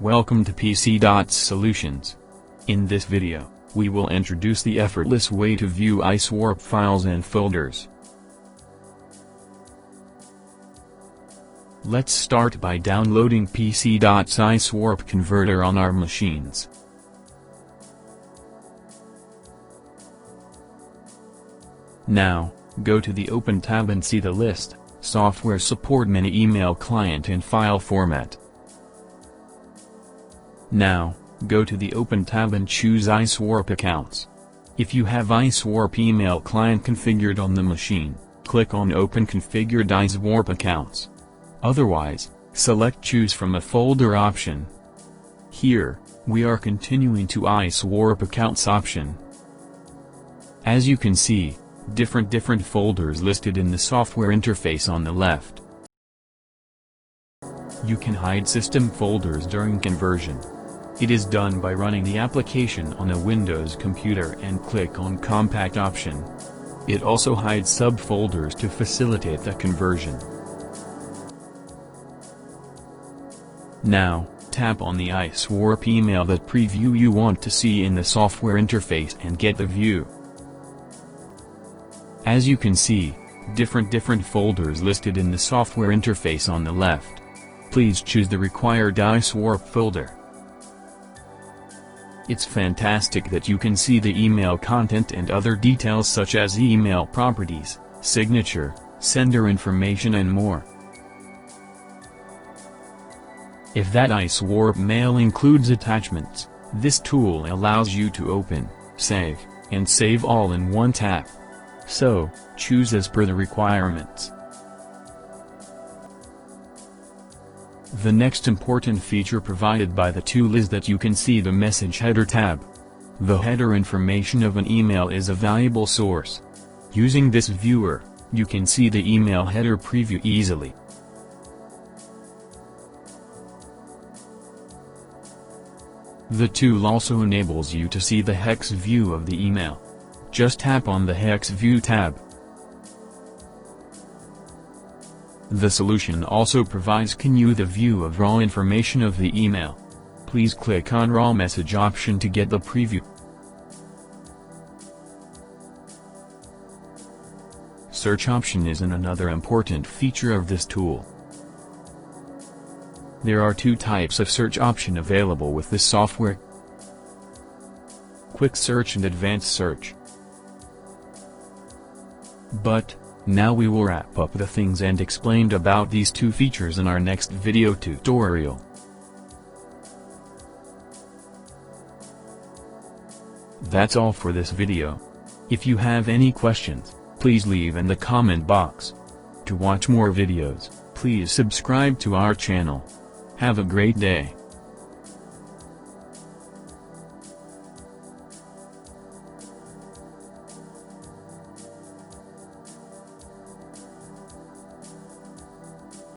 Welcome to PC.Solutions. In this video, we will introduce the effortless way to view Icewarp files and folders. Let's start by downloading PC.Icewarp converter on our machines. Now, go to the Open tab and see the list, Software Support Mini Email Client and File Format. Now, go to the Open tab and choose Icewarp Accounts. If you have Icewarp email client configured on the machine, click on Open Configured Icewarp Accounts. Otherwise, select Choose from a folder option. Here, we are continuing to Icewarp Accounts option. As you can see, different folders listed in the software interface on the left. You can hide system folders during conversion. It is done by running the application on a Windows computer and click on Compact option. It also hides subfolders to facilitate the conversion. Now, tap on the Icewarp email that preview you want to see in the software interface and get the view. As you can see, different folders listed in the software interface on the left. Please choose the required Icewarp folder. It's fantastic that you can see the email content and other details such as email properties, signature, sender information and more. If that Icewarp mail includes attachments, this tool allows you to open, save, and save all in one tap. So, choose as per the requirements. The next important feature provided by the tool is that you can see the message header tab. The header information of an email is a valuable source. Using this viewer, you can see the email header preview easily. The tool also enables you to see the Hex View of the email. Just tap on the Hex View tab. The solution also provides you the view of raw information of the email. Please click on Raw Message option to get the preview. Search option is another important feature of this tool. There are two types of search option available with this software: Quick Search and Advanced Search. But, now we will wrap up the things and explained about these two features in our next video tutorial. That's all for this video. If you have any questions, please leave in the comment box. To watch more videos, please subscribe to our channel. Have a great day.